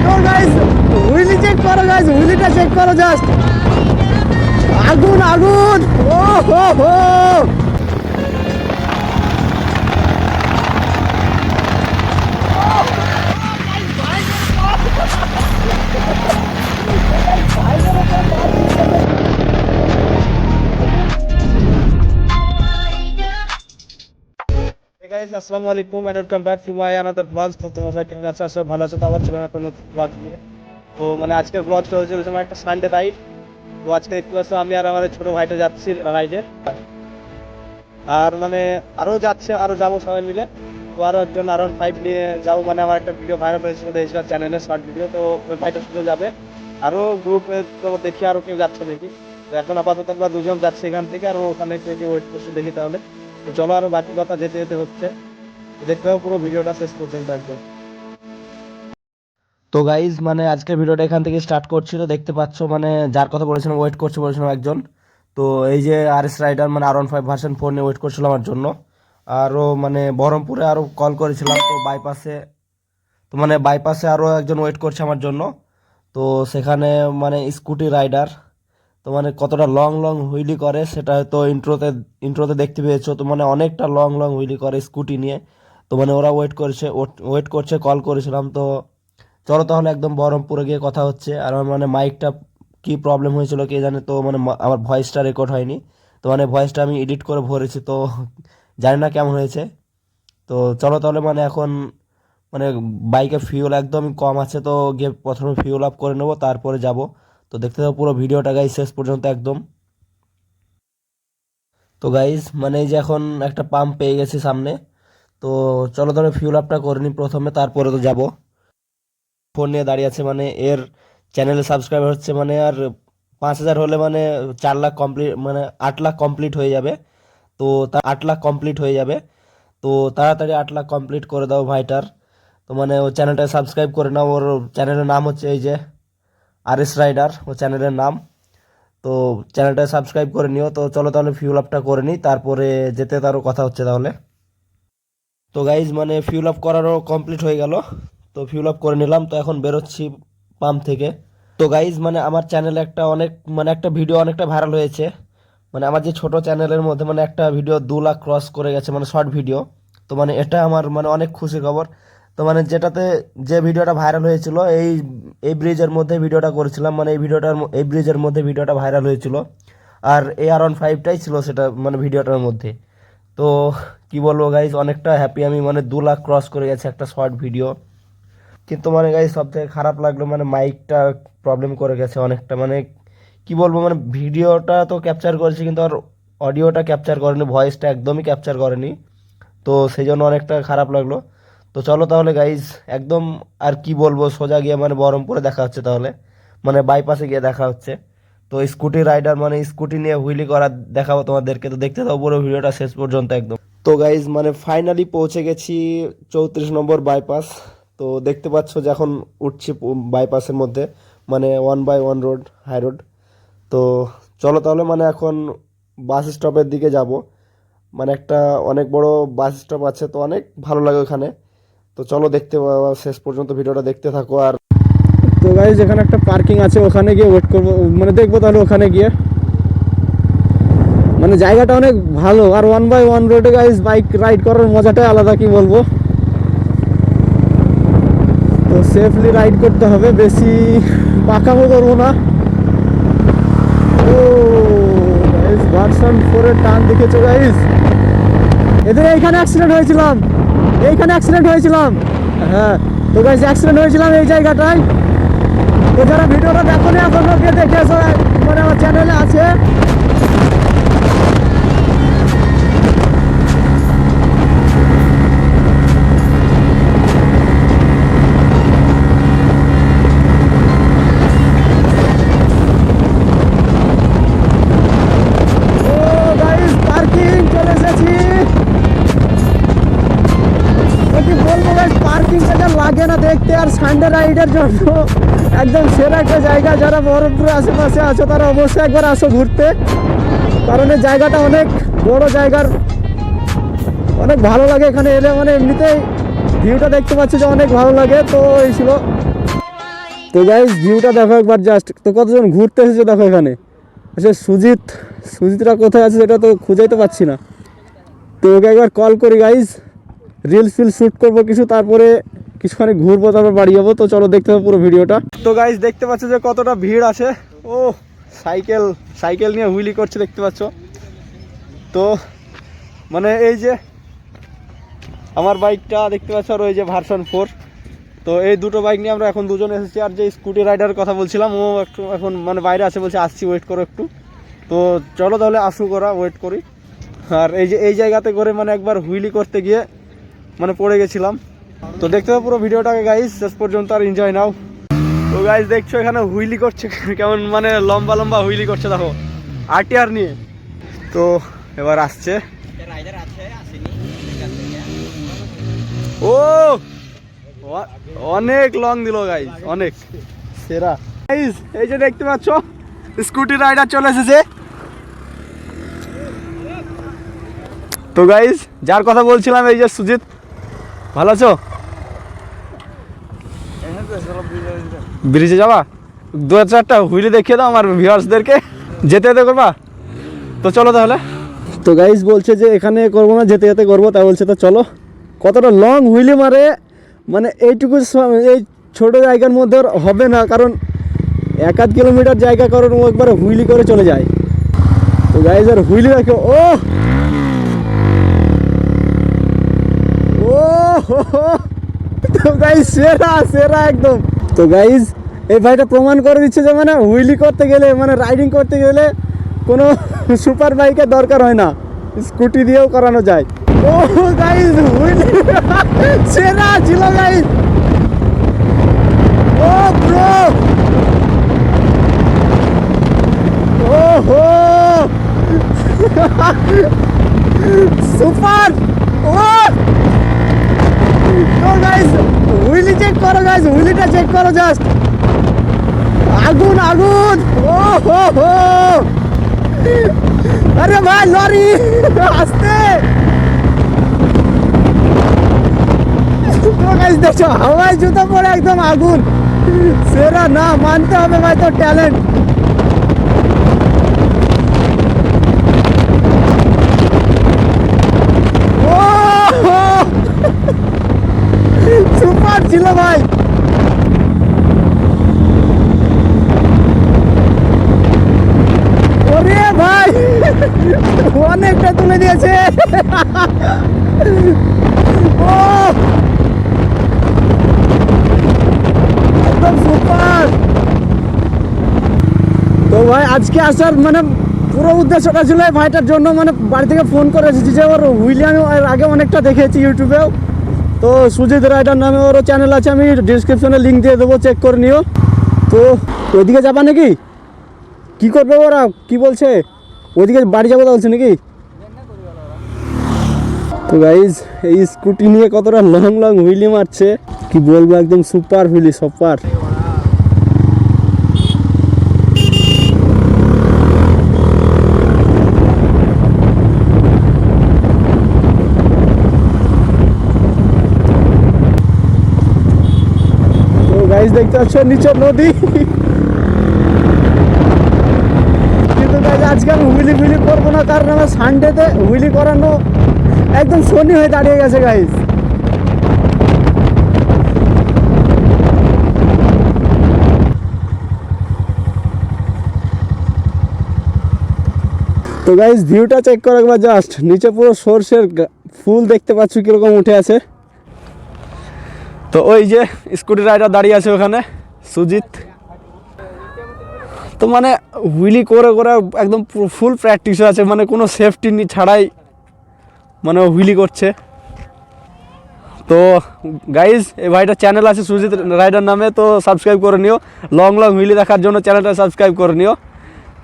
তো guys wheelie check করো, guys হুইলিটা চেক করো জাস্ট। আগুন আগুন, ও হো হো। আসসালামু আলাইকুম and welcome back to my another blog. তো তোমরা কেমন আছো? আসলে ভালো আছো? তো আবার চলে একটা নতুন ব্লগ নিয়ে। তো মানে আজকের ব্লগটা হচ্ছে তোমার একটা সানডে রাইড। তো আজকে দেখতে পাচ্ছ আমি আর আমাদের ছোট ভাইটা যাচ্ছি রাইডে, আর মানে আরো যাচ্ছে, আরো যাবো সবাই মিলে। তো আরো একজন R15 নিয়ে যাবো, মানে আমার একটা ভিডিও ভাইরাল হয়েছিল দেশার চ্যানেলে, শর্ট ভিডিও। তো ওই ভাইটার সাথে যাবে, আরো গ্রুপে তো দেখি আরো কেউ যাচ্ছে দেখি। তো এখন আপাতত আমরা দুজন যাচ্ছি এখান থেকে, আর ওখানে কেউ ওয়েট করছে দেখি। তাহলে তো চলো, আরো বাকি কথা যেতে যেতে হচ্ছে, দেখতে হবে পুরো ভিডিওটা শেষ পর্যন্ত একদম। তো গাইজ মানে আজকের ভিডিওটা এখান থেকে স্টার্ট করছি। তো দেখতে পাচ্ছ মানে যার কথা বলেছিলাম ওয়েট করছে বলেছিলাম একজন, তো এই যে RS রাইডার মানে R15 ভার্সন 4 নিয়ে ওয়েট করছিল আমার জন্য। আরও মানে বহরমপুরে আরও কল করেছিলাম, তো বাইপাসে আরও একজন ওয়েট করছে আমার জন্য। তো সেখানে মানে স্কুটি রাইডার, তো মানে কতটা লং লং হুইলি করে সেটা হয়তো ইন্ট্রোতে দেখতে পেয়েছো। তো মানে অনেকটা লং লং হুইলি করে স্কুটি নিয়ে। তো মানে ওরা ওয়েট করছে, কল করেছিলাম। তো চলো তাহলে একদম বহরমপুরে গিয়ে কথা হচ্ছে। আর আমার মানে মাইকটা কি প্রবলেম হয়েছিল কে জানে, তো মানে আমার ভয়েসটা রেকর্ড হয়নি। তো মানে ভয়েসটা আমি এডিট করে ভরেছি, তো জানি না কেমন হয়েছে। তো চলো তাহলে মানে এখন মানে বাইকে ফিউল একদমই কম আছে, তো গিয়ে প্রথমে ফিউল আপ করে নেবো, তারপরে যাব। তো দেখতে থাকো পুরো ভিডিওটা গাইজ শেষ পর্যন্ত একদম। তো গাইজ মানে এই যে এখন একটা পাম্প পেয়ে গেছি সামনে। তো চলো তাহলে ফিউল আপটা করে নিই প্রথমে, তারপরে তো যাব। ফোন নিয়ে দাঁড়িয়ে আছে, মানে এর চ্যানেলে সাবস্ক্রাইবার হচ্ছে মানে আর 5,000 হলে মানে 4 লাখ কমপ্লিট, মানে 8 লাখ কমপ্লিট হয়ে যাবে। তো তা 8 লাখ কমপ্লিট হয়ে যাবে। তো তাড়াতাড়ি 8 লাখ কমপ্লিট করে দাও ভাইটার। তো মানে ও চ্যানেলটা সাবস্ক্রাইব করে নাও। ওর চ্যানেলের নাম হচ্ছে এই যে RS রাইডার, ও চ্যানেলের নাম। তো চ্যানেলটা সাবস্ক্রাইব করে নিও। তো চলো তাহলে ফিউল আপটা করে নিই, তারপরে যেতে তারও কথা হচ্ছে তাহলে। তো গাইজ মানে ফিউল আপ করারও কমপ্লিট হয়ে গেল। তো ফিউল আপ করে নিলাম, তো এখন বেরোচ্ছি পাম্প থেকে। তো গাইজ মানে আমার চ্যানেলে একটা ভিডিও অনেকটা ভাইরাল হয়েছে। মানে আমার যে ছোট চ্যানেলের মধ্যে মানে একটা ভিডিও 2 লাখ ক্রস করে গেছে, মানে শর্ট ভিডিও। তো মানে এটা আমার মানে অনেক খুশি খবর। তো মানে যে ভিডিওটা ভাইরাল হয়েছিল এই এই ব্রিজের মধ্যে ভিডিওটা করেছিলাম, মানে এই ব্রিজের মধ্যে ভিডিওটা ভাইরাল হয়েছিল। আর AR15টাই ছিল সেটা মানে ভিডিওটার মধ্যে। তো কি বলবো গাইজ, অনেকটা হ্যাপি আমি, মানে 2 লাখ ক্রস করে গেছে একটা শর্ট ভিডিও। কিন্তু মানে গাইজ সব থেকে খারাপ লাগলো মানে মাইকটা প্রবলেম করে গেছে অনেকটা। মানে কি বলবো, মানে ভিডিওটা তো ক্যাপচার করেছি কিন্তু আর অডিওটা ক্যাপচার করেনি, ভয়েসটা একদমই ক্যাপচার করেনি। তো সেই জন্য অনেকটা খারাপ লাগলো। তো চলো তাহলে গাইজ একদম, আর কি বলবো, সোজা গিয়ে মানে বহরমপুরে দেখা হচ্ছে তাহলে, মানে বাইপাসে গিয়ে দেখা হচ্ছে। তো স্কুটি রাইডার মানে স্কুটি নিয়ে হুইলি করা দেখাবো তোমাদেরকে। তো দেখতে থাকো পুরো ভিডিওটা শেষ পর্যন্ত একদম। তো গাইজ মানে ফাইনালি পৌঁছে গেছি 34 নম্বর বাইপাস। তো দেখতে পাচ্ছ যে এখন উঠছি বাইপাসের মধ্যে, মানে 1/1 রোড, হাই রোড। তো চলো তাহলে মানে এখন বাস স্টপের দিকে যাব। মানে একটা অনেক বড় বাস স্টপ আছে, তো অনেক ভালো লাগে ওখানে। তো চলো শেষ পর্যন্ত ভিডিওটা দেখতে থাকো। আর তো গাইজ এখানে একটা পার্কিং আছে, ওখানে গিয়ে ওয়েট করবো, মানে দেখবো তাহলে ওখানে গিয়ে। মানে জায়গাটা অনেক ভালো, আর 1/1 রোডে গাইজ বাইক রাইড করার মজাটাই আলাদা, কি বলবো। তো সেফলি রাইড করতে হবে, বেশি পাকামো করবো না। ও গাইজ ভার্সন 4 এর টান দেখেছো গাইজ, এদের এইখানে অ্যাক্সিডেন্ট হয়েছিলাম। হ্যাঁ, তো গাইজ অ্যাক্সিডেন্ট হয়েছিলাম এই জায়গাটায়। তো যারা ভিডিওটা দেখো না এখনো, গিয়ে দেখে আসো, মানে আমার চ্যানেলে আছে। লাগে না দেখতে, আর সানডে রাইডের জন্য একদম সেরা একটা জায়গা। যারা বহরমপুরের আশেপাশে আছো তারা অবশ্যই একবার আসো ঘুরতে, কারণ এই জায়গাটা অনেক বড় জায়গার, অনেক ভালো লাগে এখানে এলে। মানে এমনিতেই ভিউটা দেখতে পাচ্ছি যে অনেক ভালো লাগে। তো এই ছিল তো গাইস ভিউটা দেখো একবার জাস্ট। তো কতজন ঘুরতে এসেছে দেখো এখানে। আচ্ছা সুজিতরা কোথায় আছে সেটা তো খুঁজেই পাচ্ছি না। তো ওকে একবার কল করি গাইস, রিলস শ্যুট করবো কিছু, তারপরে কিছুখানি ঘুরবো, তারপর বাড়ি যাবো। তো চলো দেখতে হবে পুরো ভিডিওটা। তো গাইস দেখতে পাচ্ছ যে কতটা ভিড় আছে। ও সাইকেল নিয়ে হুইলি করছে দেখতে পাচ্ছ। তো মানে এই যে আমার বাইকটা দেখতে পাচ্ছ, আর ওই যে ভার্সন 4। তো এই দুটো বাইক নিয়ে আমরা এখন দুজন এসেছি। আর যে স্কুটি রাইডারের কথা বলছিলাম ও একটু এখন মানে বাইরে আছে, বলছে আসছি, ওয়েট করো একটু। তো চলো তাহলে আসুক, ওরা ওয়েট করি। আর এই যে এই জায়গাতে করে মানে একবার হুইলি করতে গিয়ে মানে পড়ে গেছিলাম। তো দেখতে হবে পুরো ভিডিওটাকে গাইস শেষ পর্যন্ত, আর এনজয় নাও। তো গাইস দেখছো এখানে হুইলি করছে, কেমন মানে লম্বা হুইলি করছে দেখো, আরটিআর নিয়ে। তো এবার আসছে ও, অনেক লং দিল গাইস, অনেক সেরা গাইস। এই যে দেখতে পাচ্ছ স্কুটি রাইডার চলে এসেছে। তো গাইস যার কথা বলছিলাম এই যে সুজিত, ভালো আছো? ব্রিজে যাবা? 2-4টা হুইলি দেখিয়ে দাও আমার ভিউয়ার্সদেরকে, যেতে যেতে করবা? তো চলো তাহলে। তো গাইস বলছে যে এখানে করবো না, যেতে যেতে করবো, তা বলছে তো চলো। কতটা লং হুইলি মারে, মানে এইটুকু এই ছোট জায়গার মধ্যে হবে না, কারণ 1-8 কিলোমিটার জায়গা, কারণ ও একবারে হুইলি করে চলে যায়। তো গাইস আর হুইলি দেখো, ও তো গাইস সেরা একদম। তো গাইস এই ভাইটা প্রমাণ করে দিচ্ছে যে মানে হুইলি করতে গেলে, মানে রাইডিং করতে গেলে কোনো সুপার বাইকের দরকার হয় না, স্কুটি দিয়েও করানো যায়। ও গাইস হুইলি সেরা ছিল গাইস। ও ব্রো, ওহো সুপার। ও তো গাইস হুইলি চেক করো গাইস, হুইলিটা চেক করো জাস্ট, আগুন। ও হো, আরে ভাই লরি আসতে। তো গাইস দেখো হাওয়ায় জুতো পরে একদম আগুন, সেরা না, মানতে হবে ভাই তো ট্যালেন্ট। ও সুপার ছিল ভাই। ওরে ভাই অনেকটা তুলে দিয়েছে। ও একদম সুপার। তো ভাই আজকে আসার মানে পুরো উদ্দেশ্যটা ছিল এই ভাইটার জন্য, মানে বাড়ি থেকে ফোন করে এসেছি যে ওর হুইলি আমি আগে অনেকটা দেখেছি ইউটিউবেও। তো সুজিত রাইডার নামে ওরও চ্যানেল আছে, আমি ডিসক্রিপশনে লিঙ্ক দিয়ে দেবো, চেক করে নিও। তো ওইদিকে যাবা নাকি? কি করবে ওরা, কি বলছে? ওইদিকে বাড়ি যাবো বলছে নাকি? তো গাইজ এই স্কুটি নিয়ে কতটা লং হুইলি মারছে, কি বলবো, একদম সুপার হুইলি, সুপার। তো গাইজ দেখতে পাচ্ছ নিচে নদী। কিন্তু গাইজ আজকে আমি হুইলি করবো না, কারণ আমার সানডেতে হুইলি করানো একদম শনি হয়ে দাঁড়িয়ে গেছে গাইজ। তো গাইজ ভিউটা চেক করো একবার জাস্ট, নিচে পুরো সর্ষের ফুল দেখতে পাচ্ছ কিরকম উঠে আছে। তো ওই যে স্কুটি রাইডার দাঁড়িয়ে আছে ওখানে, সুজিত। তো মানে হুইলি করে একদম ফুল প্র্যাকটিস আছে, মানে কোনো সেফটি ছাড়াই মানে হুইলি করছে। তো গাইজ এই ভাইটার চ্যানেল আছে সুজিত রাইডার নামে, তো সাবস্ক্রাইব করে নিও। লং হুইলি দেখার জন্য চ্যানেলটা সাবস্ক্রাইব করে নিও।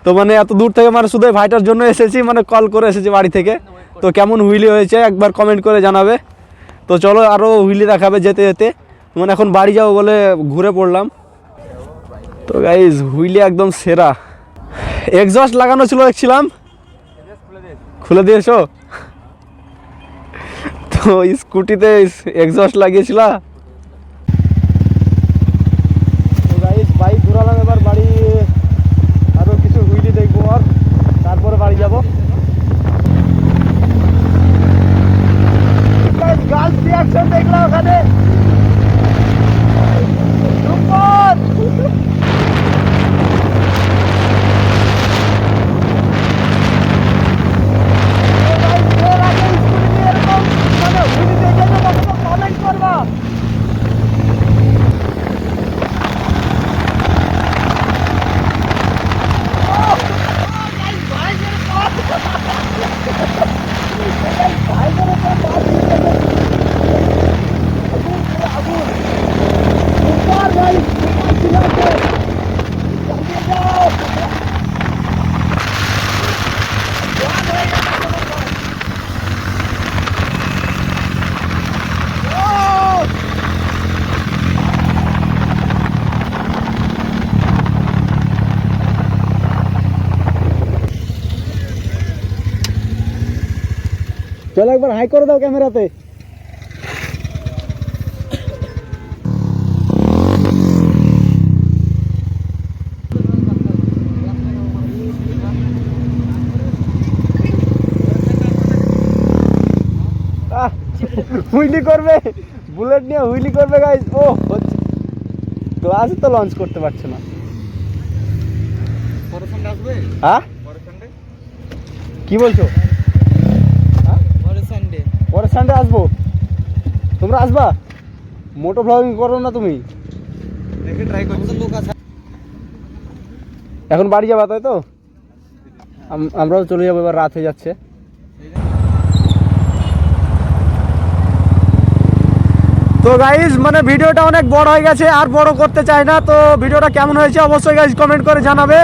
তো মানে এত দূর থেকে মানে শুধু ভাইটার জন্য এসেছি, মানে কল করে এসেছি বাড়ি থেকে। তো কেমন হুইলি হয়েছে একবার কমেন্ট করে জানাবে। তো চলো আরও হুইলি দেখাবে যেতে যেতে, মানে এখন বাড়ি যাবো বলে ঘুরে পড়লাম। তো গাইজ হুইলি একদম সেরা। এক্সস্ট লাগানো ছিল দেখছিলাম, খুলে দিয়েছো? তো স্কুটিতে এক্সস্ট লাগিয়েছিল। তো গাইজ চলো একবার হাই করে দাও ক্যামেরাতে। হুইলি করবে, বুলেট নিয়ে হুইলি করবে গাইস। ও হচ্ছে গ্লাস তো লঞ্চ করতে পারছে না। হ্যাঁ কি বলছো? পরের সানডে আসবো, তোমরা আসবা? মোটো ব্লগিং করো না তুমি? এখন বাড়ি যাবা তাই তো? আমরাও চলে যাবো, এবার রাত হয়ে যাচ্ছে। তো গাইজ মানে ভিডিওটা অনেক বড় হয়ে গেছে, আর বড় করতে চাই না। তো ভিডিওটা কেমন হয়েছে অবশ্যই গাইজ কমেন্ট করে জানাবে।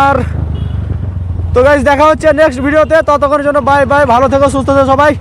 আর তো গাইজ দেখা হচ্ছে নেক্সট ভিডিওতে, ততক্ষণের জন্য বাই বাই, ভালো থেকো সুস্থ থেকো সবাই।